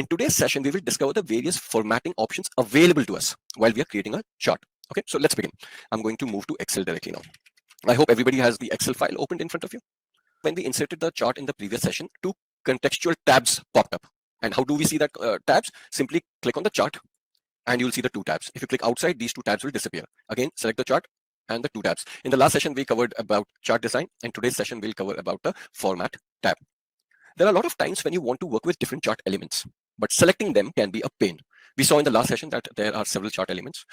In today's session, we will discover the various formatting options available to us while we are creating a chart. Okay, so let's begin. I'm going to move to Excel directly now. I hope everybody has the Excel file opened in front of you. When we inserted the chart in the previous session, two contextual tabs popped up. And how do we see that tabs? Simply click on the chart and you'll see the two tabs. If you click outside, these two tabs will disappear. Again, select the chart and the two tabs. In the last session, we covered about chart design, and today's session we'll cover about the format tab. There are a lot of times when you want to work with different chart elements, but selecting them can be a pain. We saw in the last session that there are several chart elements.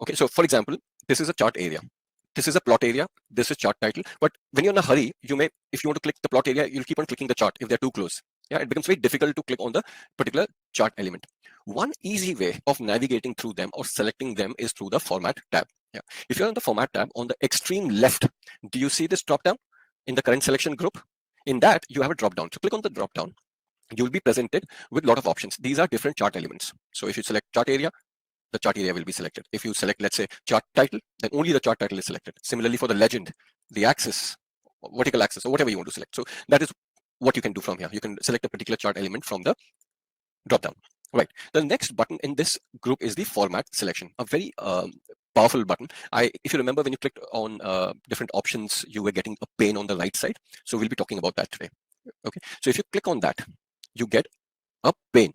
Okay, so for example, this is a chart area. This is a plot area. This is chart title. But when you're in a hurry, you may, if you want to click the plot area, you'll keep on clicking the chart if they're too close. Yeah, it becomes very difficult to click on the particular chart element. One easy way of navigating through them or selecting them is through the format tab. Yeah. If you're on the format tab, on the extreme left, do you see this drop down in the current selection group? In that, you have a drop down. So click on the drop down. You'll be presented with a lot of options. These are different chart elements. So if you select chart area, the chart area will be selected. If you select, let's say, chart title, then only the chart title is selected. Similarly, for the legend, the axis, vertical axis, or whatever you want to select. So that is what you can do from here. You can select a particular chart element from the drop down. Right. The next button in this group is the format selection, a very powerful button. If you remember, when you clicked on different options, you were getting a pane on the right side. So we'll be talking about that today. Okay. So if you click on that, you get a pane.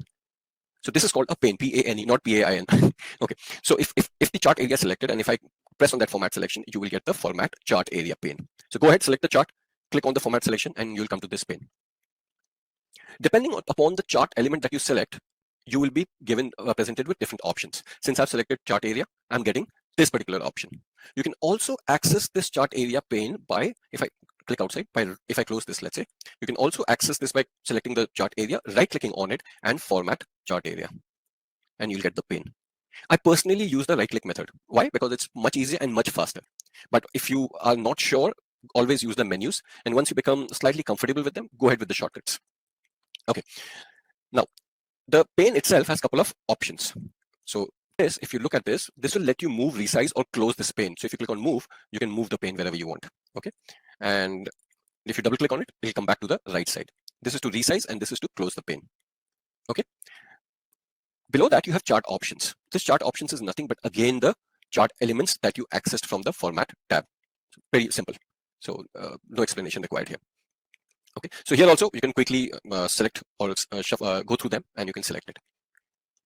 So this is called a pane, P-A-N-E, not P-A-I-N. Okay. So if the chart area is selected, and if I press on that format selection, you will get the format chart area pane. So go ahead, select the chart, click on the format selection, and you'll come to this pane. Depending upon the chart element that you select, you will be given presented with different options. Since I've selected chart area, I'm getting this particular option. You can also access this chart area pane by, if I click outside, if I close this, let's say, you can also access this by selecting the chart area, right-clicking on it, and format chart area, and you'll get the pane. I personally use the right-click method. Why? Because it's much easier and much faster. But if you are not sure, always use the menus, and once you become slightly comfortable with them, go ahead with the shortcuts. Okay. Now, the pane itself has a couple of options. So if you look at this, this will let you move, resize, or close this pane. So if you click on move, you can move the pane wherever you want. Okay. And if you double click on it, it'll come back to the right side. This is to resize and this is to close the pane. Okay. Below that, you have chart options. This chart options is nothing but again the chart elements that you accessed from the format tab. Very simple. So no explanation required here. Okay, so here also you can quickly select or go through them and you can select it.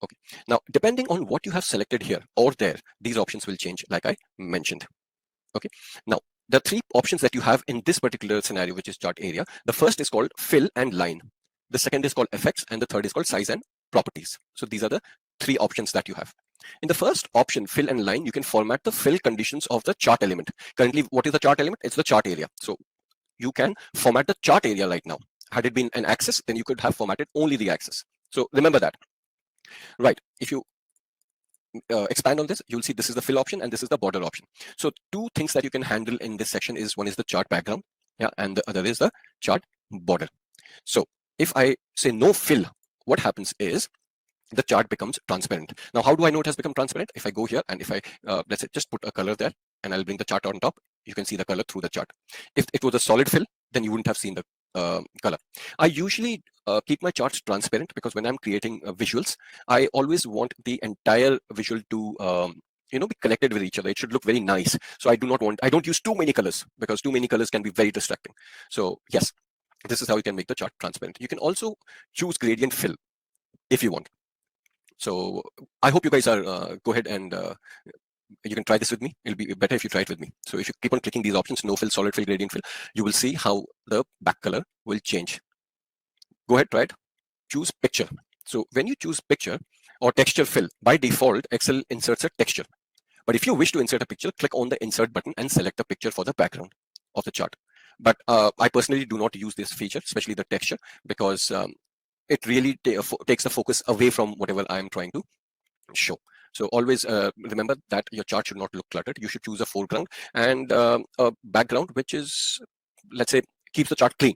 Okay, now depending on what you have selected here or there, these options will change like I mentioned. Okay, now the three options that you have in this particular scenario, which is chart area, the first is called fill and line. The second is called effects, and the third is called size and properties. So these are the three options that you have. In the first option, fill and line, you can format the fill conditions of the chart element. Currently, what is the chart element? It's the chart area. So you can format the chart area right now. Had it been an axis, then you could have formatted only the axis. So remember that. Right. If you expand on this, you'll see this is the fill option and this is the border option. So two things that you can handle in this section is one is the chart background, yeah, and the other is the chart border. So if I say no fill, what happens is the chart becomes transparent. Now, how do I know it has become transparent? If I go here and if I, let's say, just put a color there and I'll bring the chart on top, you can see the color through the chart. If it was a solid fill, then you wouldn't have seen the color. I usually keep my charts transparent because when I'm creating visuals, I always want the entire visual to be connected with each other. It should look very nice. So I don't use too many colors because too many colors can be very distracting. So yes, this is how you can make the chart transparent. You can also choose gradient fill if you want. So I hope you guys are go ahead and you can try this with me. It'll be better if you try it with me. So if you keep on clicking these options, no fill, solid fill, gradient fill, you will see how the back color will change. Go ahead, try it. Choose picture. So when you choose picture or texture fill, by default, Excel inserts a texture. But if you wish to insert a picture, click on the insert button and select a picture for the background of the chart. But I personally do not use this feature, especially the texture, because it really takes the focus away from whatever I'm trying to show. So always remember that your chart should not look cluttered. You should choose a foreground and a background which is, let's say, keeps the chart clean.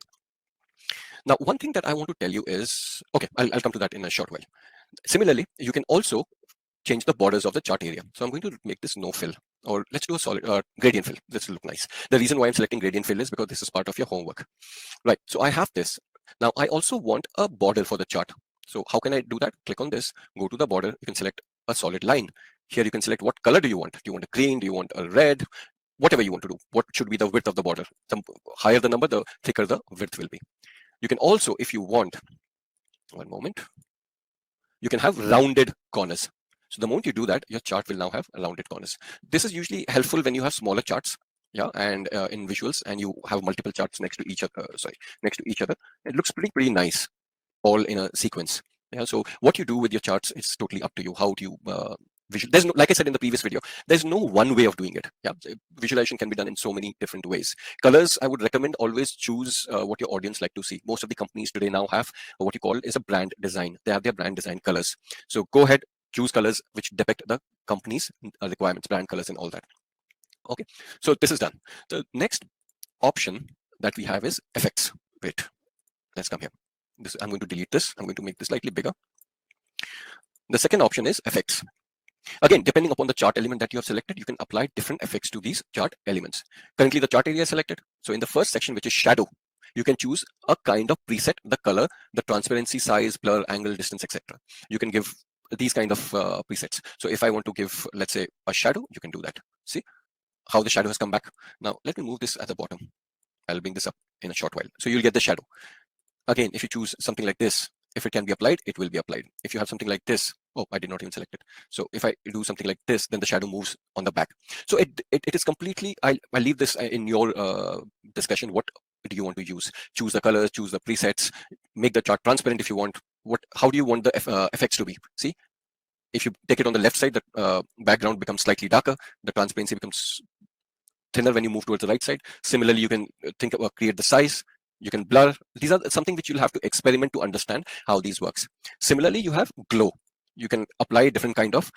Now, one thing that I want to tell you is, okay, I'll come to that in a short while. Similarly, you can also change the borders of the chart area. So I'm going to make this no fill, or let's do a solid gradient fill. This will look nice. The reason why I'm selecting gradient fill is because this is part of your homework. Right, so I have this. Now I also want a border for the chart. So how can I do that? Click on this, go to the border, you can select a solid line. Here you can select what color do you want. Do you want a green? Do you want a red? Whatever you want to do. What should be the width of the border? The higher the number, the thicker the width will be. You can also, if you want, one moment, you can have rounded corners. So the moment you do that, your chart will now have rounded corners. This is usually helpful when you have smaller charts, yeah, and in visuals, and you have multiple charts next to each other. Next to each other, it looks pretty nice, all in a sequence. Yeah. So what you do with your charts is totally up to you. How do you there's no, like I said in the previous video, there's no one way of doing it. Yeah, visualization can be done in so many different ways. Colors, I would recommend always choose what your audience like to see. Most of the companies today now have what you call is a brand design. They have their brand design colors. So go ahead, choose colors which depict the company's requirements, brand colors and all that. Okay, so this is done. The next option that we have is effects. Wait, let's come here. I'm going to delete this. I'm going to make this slightly bigger. The second option is effects. Again, depending upon the chart element that you have selected, you can apply different effects to these chart elements. Currently, the chart area is selected. So in the first section, which is shadow, you can choose a kind of preset, the color, the transparency, size, blur, angle, distance, etc. You can give these kind of presets. So if I want to give, let's say, a shadow, you can do that. See how the shadow has come back. Now, let me move this at the bottom. I'll bring this up in a short while. So you'll get the shadow. Again, if you choose something like this, if it can be applied, it will be applied. If you have something like this, oh, I did not even select it. So if I do something like this, then the shadow moves on the back. So it is completely, I'll leave this in your discussion. What do you want to use? Choose the colors, choose the presets, make the chart transparent if you want. How do you want the effects to be? See, if you take it on the left side, the background becomes slightly darker. The transparency becomes thinner when you move towards the right side. Similarly, you can think about create the size. You can blur. These are something which you'll have to experiment to understand how these works. Similarly, you have glow. You can apply a different kind of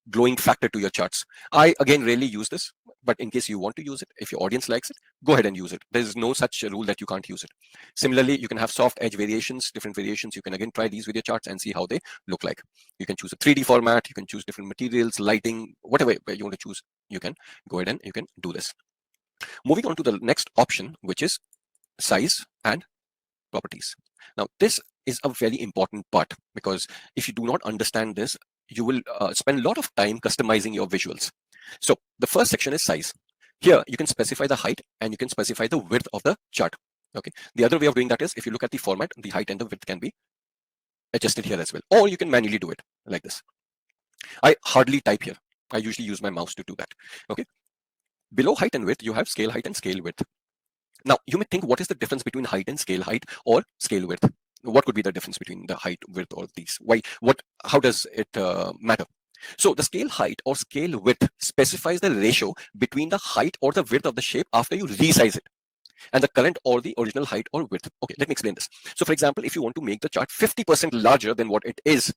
glowing factor to your charts. I, again, rarely use this, but in case you want to use it, if your audience likes it, go ahead and use it. There's no such rule that you can't use it. Similarly, you can have soft edge variations, different variations. You can, again, try these with your charts and see how they look like. You can choose a 3D format. You can choose different materials, lighting, whatever you want to choose. You can go ahead and you can do this. Moving on to the next option, which is size and properties. Now, this is a very important part, because if you do not understand this, you will spend a lot of time customizing your visuals. So the first section is size. Here you can specify the height and you can specify the width of the chart. Okay. The other way of doing that is, if you look at the format, the height and the width can be adjusted here as well, or you can manually do it like this. I hardly type here. I usually use my mouse to do that. Okay. Below height and width, you have scale height and scale width. Now, you may think, what is the difference between height and scale height or scale width? What could be the difference between the height, width, or these? Why? How does it matter? So the scale height or scale width specifies the ratio between the height or the width of the shape after you resize it and the current or the original height or width. Okay, let me explain this. So for example, if you want to make the chart 50% larger than what it is,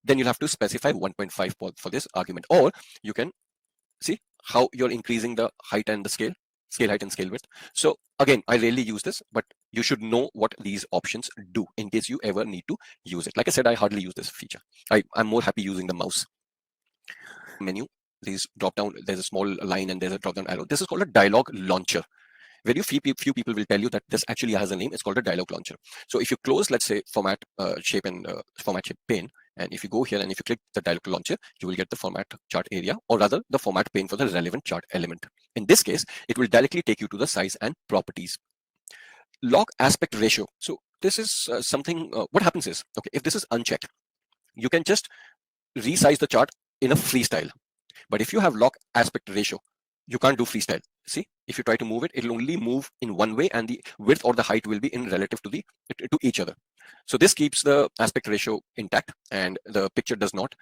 then you'll have to specify 1.5 for this argument. Or you can see how you're increasing the height and the scale height and scale width. So again, I rarely use this, but you should know what these options do in case you ever need to use it. Like I said, I hardly use this feature. I'm more happy using the mouse. Menu, these drop down, there's a small line and there's a drop down arrow. This is called a dialog launcher. Very few people will tell you that this actually has a name. It's called a dialog launcher. So if you close, let's say, format shape and format shape pane, and if you go here and if you click the dialog launcher, you will get the format chart area, or rather the format pane for the relevant chart element. In this case, it will directly take you to the size and properties. Log aspect ratio. So this is something, what happens is, okay, if this is unchecked, you can just resize the chart in a freestyle. But if you have log aspect ratio, you can't do freestyle. See, if you try to move it, it'll only move in one way, and the width or the height will be in relative to each other. So this keeps the aspect ratio intact, and the picture does not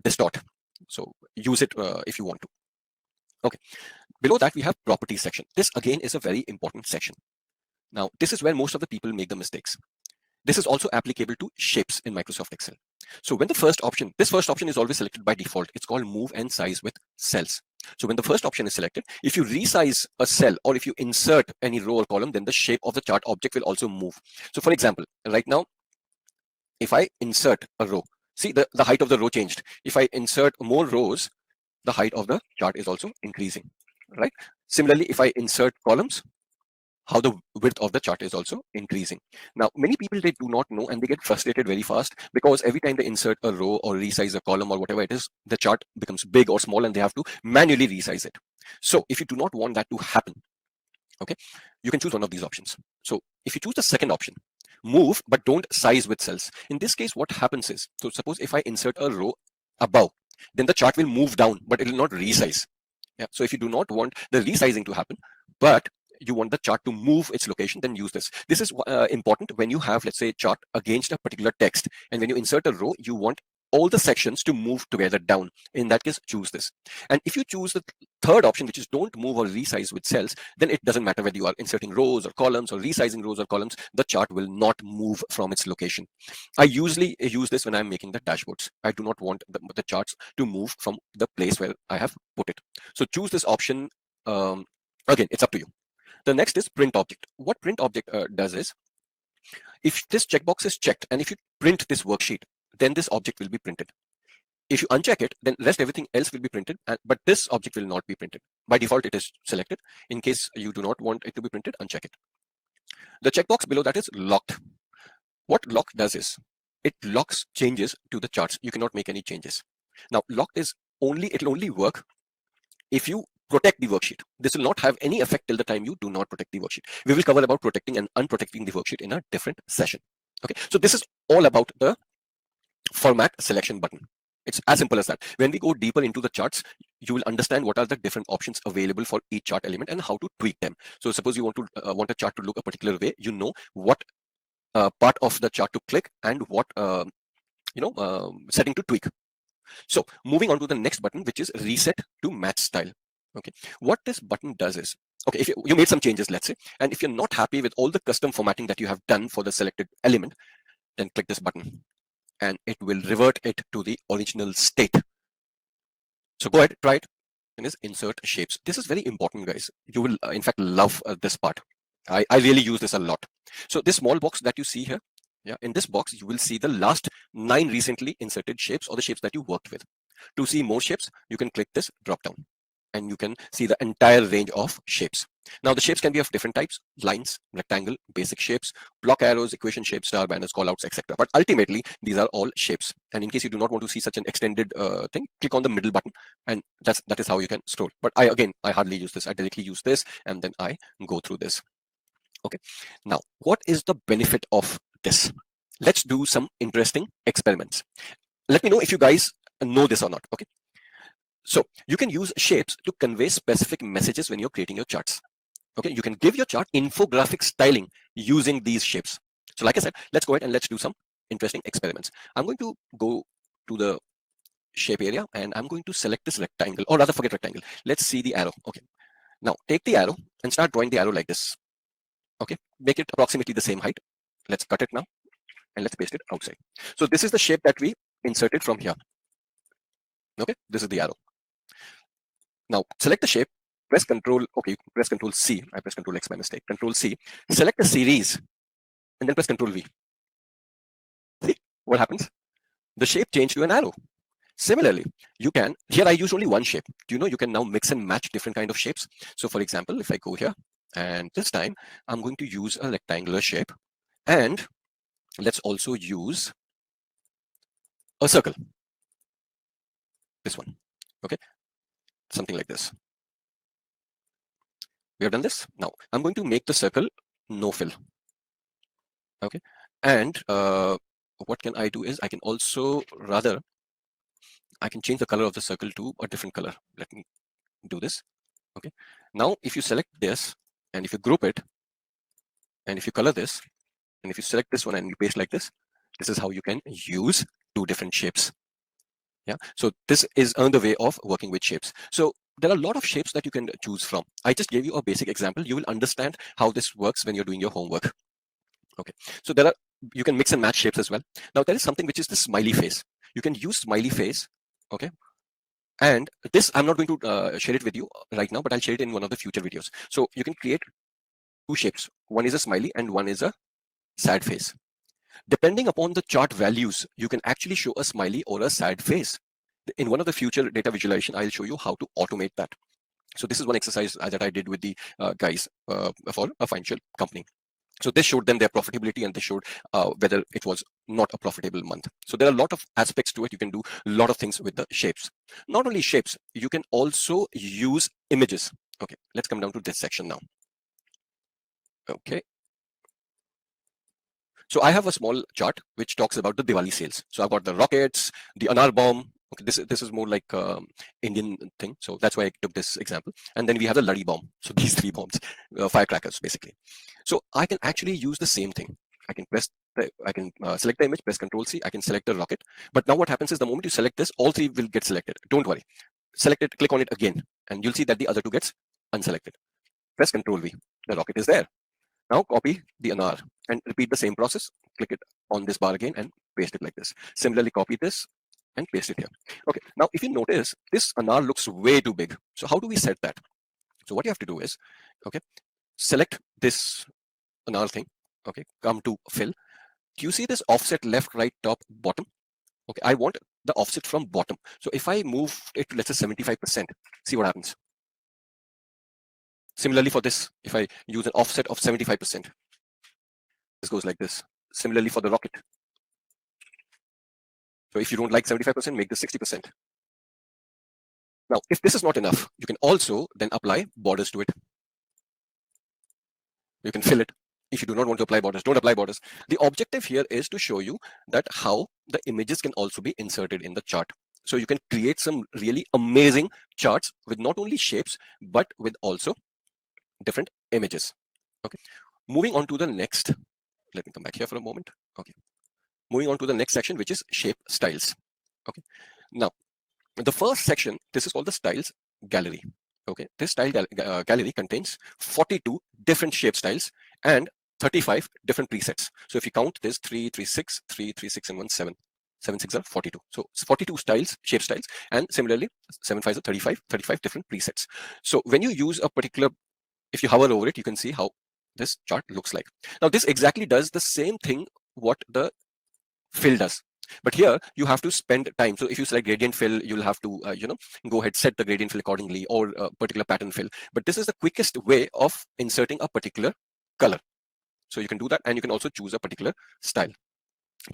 distort. So use it if you want to. Okay. Below that, we have properties section. This again is a very important section. Now, this is where most of the people make the mistakes. This is also applicable to shapes in Microsoft Excel. So when this first option is always selected by default. It's called move and size with cells. So when the first option is selected, if you resize a cell or if you insert any row or column, then the shape of the chart object will also move. So for example, right now, if I insert a row, see the height of the row changed. If I insert more rows, the height of the chart is also increasing, right? Similarly, if I insert columns, how the width of the chart is also increasing. Now, many people, they do not know and they get frustrated very fast because every time they insert a row or resize a column or whatever it is, the chart becomes big or small and they have to manually resize it. So if you do not want that to happen, okay, you can choose one of these options. So if you choose the second option, move but don't size with cells. In this case, what happens is, so suppose if I insert a row above, then the chart will move down, but it will not resize. Yeah. So if you do not want the resizing to happen, but you want the chart to move its location, then use this. This is important when you have, let's say, a chart against a particular text. And when you insert a row, you want all the sections to move together down. In that case, choose this. And if you choose the third option, which is don't move or resize with cells, then it doesn't matter whether you are inserting rows or columns or resizing rows or columns, the chart will not move from its location. I usually use this when I'm making the dashboards. I do not want the charts to move from the place where I have put it. So choose this option. Again, it's up to you. The next is print object. What print object does is, if this checkbox is checked and if you print this worksheet, then this object will be printed. If you uncheck it, then rest everything else will be printed, but this object will not be printed. By default, it is selected. In case you do not want it to be printed, uncheck it. The checkbox below that is locked. What lock does is, it locks changes to the charts. You cannot make any changes. Now, locked is it will only work if you protect the worksheet. This will not have any effect till the time you do not protect the worksheet. We will cover about protecting and unprotecting the worksheet in a different session. Okay, so this is all about the format selection button. It's as simple as that. When we go deeper into the charts, you will understand what are the different options available for each chart element and how to tweak them. So suppose you want a chart to look a particular way, you know what part of the chart to click and what setting to tweak. So moving on to the next button, which is reset to match style. Okay, what this button does is, okay, if you made some changes, let's say, and if you're not happy with all the custom formatting that you have done for the selected element, then click this button and it will revert it to the original state. So go ahead, try it. And is insert shapes. This is very important, guys. You will in fact love this part. I really use this a lot. So this small box that you see here, yeah, in this box you will see the last 9 recently inserted shapes or the shapes that you worked with. To see more shapes, you can click this drop down and you can see the entire range of shapes. Now the shapes can be of different types: lines, rectangle, basic shapes, block arrows, equation shapes, star banners, callouts, etc. But ultimately these are all shapes. And in case you do not want to see such an extended thing, click on the middle button and that is how you can scroll. But I hardly use this. I directly use this and then I go through this. Okay, now what is the benefit of this? Let's do some interesting experiments. Let me know if you guys know this or not. Okay, so you can use shapes to convey specific messages when you're creating your charts. Okay, you can give your chart infographic styling using these shapes. So like I said, let's go ahead and let's do some interesting experiments. I'm going to go to the shape area and I'm going to select this rectangle, or rather forget rectangle. Let's see the arrow. Okay, now take the arrow and start drawing the arrow like this. Okay, make it approximately the same height. Let's cut it now and let's paste it outside. So this is the shape that we inserted from here. Okay, this is the arrow. Now select the shape, press Control. Okay, press Control C. I press Control X by mistake. Control C. Select the series and then press Control V. See what happens? The shape changed to an arrow. Similarly, you can, here I use only one shape. Do you know you can now mix and match different kind of shapes? So for example, if I go here and this time I'm going to use a rectangular shape and let's also use a circle. This one. Okay, something like this. We have done this. Now I'm going to make the circle no fill. Okay, and what can I do is I can also I can change the color of the circle to a different color. Let me do this. Okay, now if you select this and if you group it and if you color this and if you select this one and you paste like this, this is how you can use 2 different shapes. Yeah, so this is another way of working with shapes. So there are a lot of shapes that you can choose from. I just gave you a basic example. You will understand how this works when you're doing your homework. Okay, so you can mix and match shapes as well. Now there is something which is the smiley face. You can use smiley face. Okay, and this I'm not going to share it with you right now, but I'll share it in one of the future videos. So you can create 2 shapes. One is a smiley and one is a sad face. Depending upon the chart values, you can actually show a smiley or a sad face. In one of the future data visualization, I'll show you how to automate that. So this is one exercise that I did with the guys for a financial company. So this showed them their profitability, and they showed whether it was not a profitable month. So there are a lot of aspects to it. You can do a lot of things with the shapes. Not only shapes, you can also use images. Okay, let's come down to this section now. Okay. So I have a small chart which talks about the Diwali sales. So I've got the rockets, the Anar bomb. Okay, this is more like Indian thing. So that's why I took this example. And then we have the Ladi bomb. So these three bombs, firecrackers basically. So I can actually use the same thing. I can select the image, press Control C. I can select the rocket. But now what happens is the moment you select this, all three will get selected. Don't worry. Select it, click on it again, and you'll see that the other two gets unselected. Press Control V. The rocket is there. Now copy the Anar and repeat the same process. Click it on this bar again and paste it like this. Similarly, copy this and paste it here. Okay, now if you notice, this Anar looks way too big. So how do we set that? So what you have to do is, okay, select this Anar thing. Okay, come to fill. Do you see this offset left, right, top, bottom? Okay, I want the offset from bottom. So if I move it to, let's say 75%, see what happens. Similarly for this, if I use an offset of 75%, this goes like this. Similarly for the rocket. So if you don't like 75%, make this 60%. Now, if this is not enough, you can also then apply borders to it. You can fill it. If you do not want to apply borders, don't apply borders. The objective here is to show you that how the images can also be inserted in the chart. So you can create some really amazing charts with not only shapes, but with also different images. Okay, moving on to the next. Let me come back here for a moment. Okay, moving on to the next section, which is shape styles. Okay, now the first section, this is called the styles gallery. Okay, this style gallery contains 42 different shape styles and 35 different presets. So if you count this 3, 3, 6, 3, 3, 6, and 1, 7. 7, 6 are 42. So 42 styles, shape styles, and similarly 7, 5 are 35 different presets. So when you use a particular, if you hover over it, you can see how this chart looks like. Now this exactly does the same thing what the fill does. But here you have to spend time. So if you select gradient fill, you'll have to, go ahead, set the gradient fill accordingly, or a particular pattern fill. But this is the quickest way of inserting a particular color. So you can do that, and you can also choose a particular style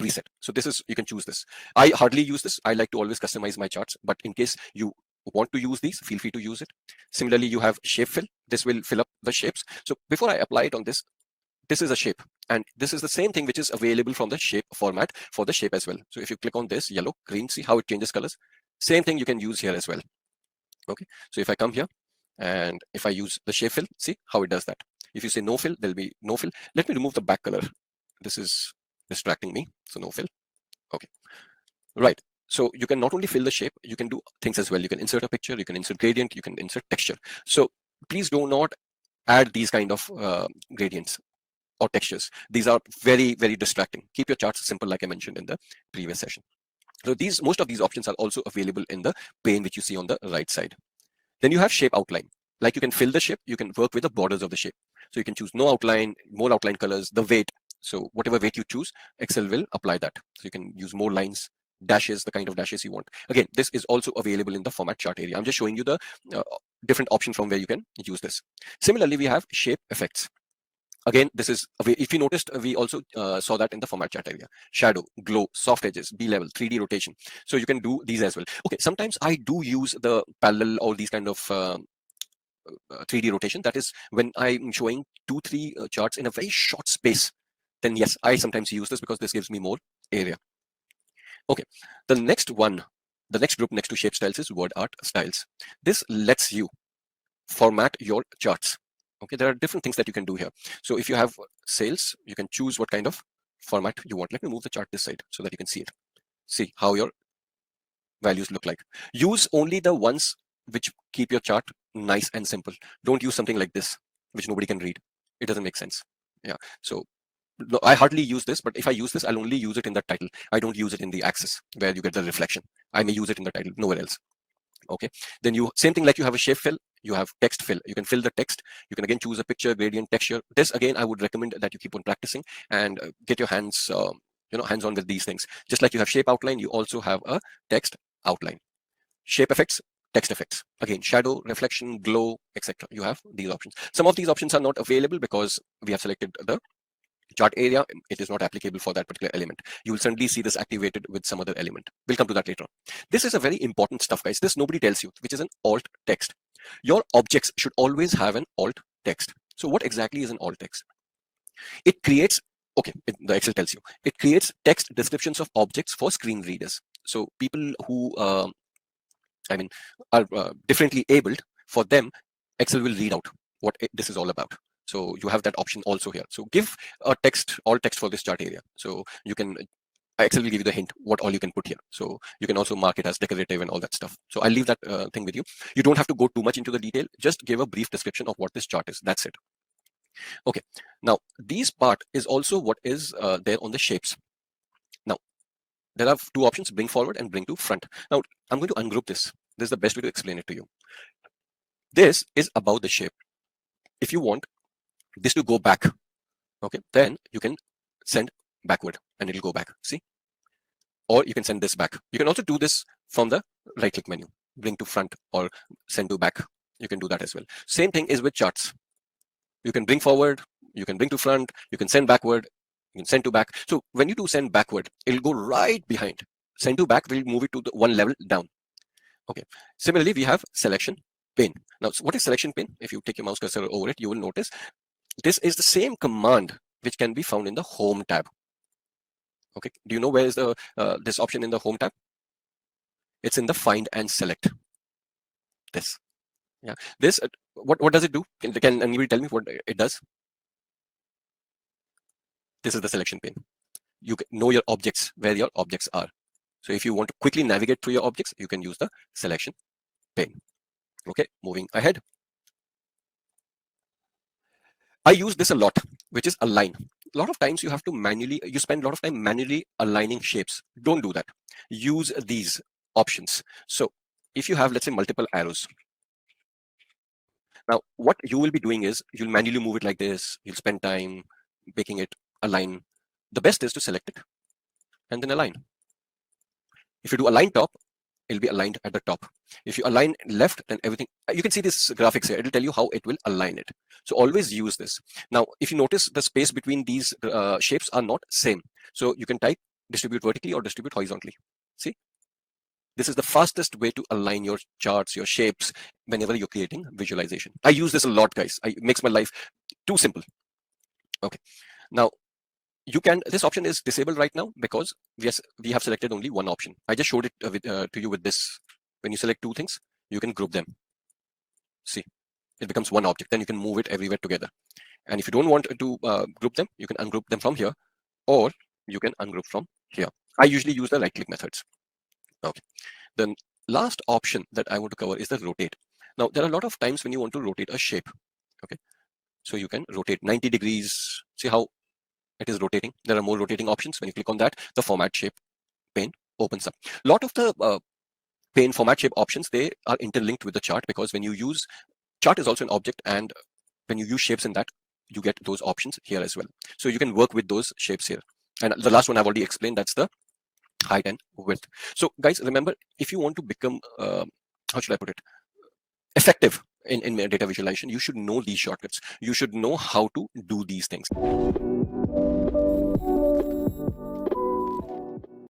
preset. So this is, you can choose this. I hardly use this. I like to always customize my charts, but in case you want to use these, feel free to use it. Similarly, you have shape fill. This will fill up the shapes. So before I apply it on this, this is a shape, and this is the same thing which is available from the shape format for the shape as well. So if you click on this yellow, green, see how it changes colors. Same thing you can use here as well. Okay, so if I come here and if I use the shape fill, see how it does that. If you say no fill, there'll be no fill. Let me remove the back color. This is distracting me, so no fill. Okay, right. So you can not only fill the shape, you can do things as well. You can insert a picture, you can insert gradient, you can insert texture. So please do not add these kind of gradients or textures. These are very, very distracting. Keep your charts simple, like I mentioned in the previous session. So most of these options are also available in the pane which you see on the right side. Then you have shape outline. Like you can fill the shape, you can work with the borders of the shape. So you can choose no outline, more outline colors, the weight. So whatever weight you choose, Excel will apply that. So you can use more lines, dashes, the kind of dashes you want. Again, this is also available in the format chart area. I'm just showing you the different option from where you can use this. Similarly, we have shape effects. Again, this is, if you noticed, we also saw that in the format chart area. Shadow, glow, soft edges, B-level, 3D rotation. So you can do these as well. Okay, sometimes I do use the parallel or these kind of 3D rotation. That is when I'm showing 2-3 charts in a very short space. Then yes, I sometimes use this because this gives me more area. Okay, the next one, the next group next to shape styles is word art styles. This lets you format your charts. Okay, there are different things that you can do here. So if you have sales, you can choose what kind of format you want. Let me move the chart this side so that you can see it. See how your values look like. Use only the ones which keep your chart nice and simple. Don't use something like this, which nobody can read. It doesn't make sense. Yeah. So I hardly use this, but if I use this, I'll only use it in the title. I don't use it in the axis where you get the reflection. I may use it in the title, nowhere else. Okay, then you, same thing like you have a shape fill, you have text fill. You can fill the text. You can again choose a picture, gradient, texture. This again, I would recommend that you keep on practicing and get your hands, hands-on with these things. Just like you have shape outline, you also have a text outline. Shape effects, text effects. Again, shadow, reflection, glow, etc. You have these options. Some of these options are not available because we have selected the chart area. It is not applicable for that particular element. You will certainly see this activated with some other element. We'll come to that later on. This is a very important stuff, guys. This nobody tells you, which is an alt text. Your objects should always have an alt text. So what exactly is an alt text? It creates, the Excel tells you, it creates text descriptions of objects for screen readers. So people who, are differently abled, for them, Excel will read out what this is all about. So you have that option also here. So give a text, alt text for this chart area. So you can, Excel will give you the hint what all you can put here. So you can also mark it as decorative and all that stuff. So I'll leave that thing with you. You don't have to go too much into the detail. Just give a brief description of what this chart is. That's it. Okay. Now, these part is also what is there on the shapes. Now, there are two options, bring forward and bring to front. Now, I'm going to ungroup this. This is the best way to explain it to you. This is about the shape. If you want this to go back, okay, then you can send backward and it'll go back, see? Or you can send this back. You can also do this from the right click menu, bring to front or send to back. You can do that as well. Same thing is with charts. You can bring forward, you can bring to front, you can send backward, you can send to back. So when you do send backward, it'll go right behind. Send to back will move it to the one level down. Okay. Similarly, we have selection pane. Now, what is selection pane? If you take your mouse cursor over it, you will notice this is the same command which can be found in the home tab. Okay. Do you know where is the this option in the home tab? It's in the find and select. This. Yeah. This what does it do? Can anybody tell me what it does? This is the selection pane. You can know your objects, where your objects are. So if you want to quickly navigate through your objects, you can use the selection pane. Okay, moving ahead. I use this a lot, which is align. A lot of times you have to you spend a lot of time manually aligning shapes. Don't do that. Use these options. So if you have, let's say, multiple arrows. Now, what you will be doing is you'll manually move it like this. You'll spend time making it align. The best is to select it and then align. If you do align top, it'll be aligned at the top. If you align left, then everything, you can see this graphics here. It'll tell you how it will align it. So always use this. Now, if you notice the space between these shapes are not same. So you can type distribute vertically or distribute horizontally. See? This is the fastest way to align your charts, your shapes, whenever you're creating visualization. I use this a lot, guys. It makes my life too simple. Okay. Now, this option is disabled right now because we have selected only one option. I just showed it to you with this. When you select two things, you can group them. See, it becomes one object. Then you can move it everywhere together. And if you don't want to group them, you can ungroup them from here, or you can ungroup from here. I usually use the right click methods. Okay. The last option that I want to cover is the rotate. Now, there are a lot of times when you want to rotate a shape. Okay. So you can rotate 90 degrees. See how it is rotating. There are more rotating options. When you click on that, the format shape pane opens up. A lot of the pane format shape options, they are interlinked with the chart, because when you use chart is also an object, and when you use shapes in that, you get those options here as well. So you can work with those shapes here. And the last one I've already explained, that's the height and width. So guys, remember, if you want to become, how should I put it, effective in data visualization, you should know these shortcuts. You should know how to do these things.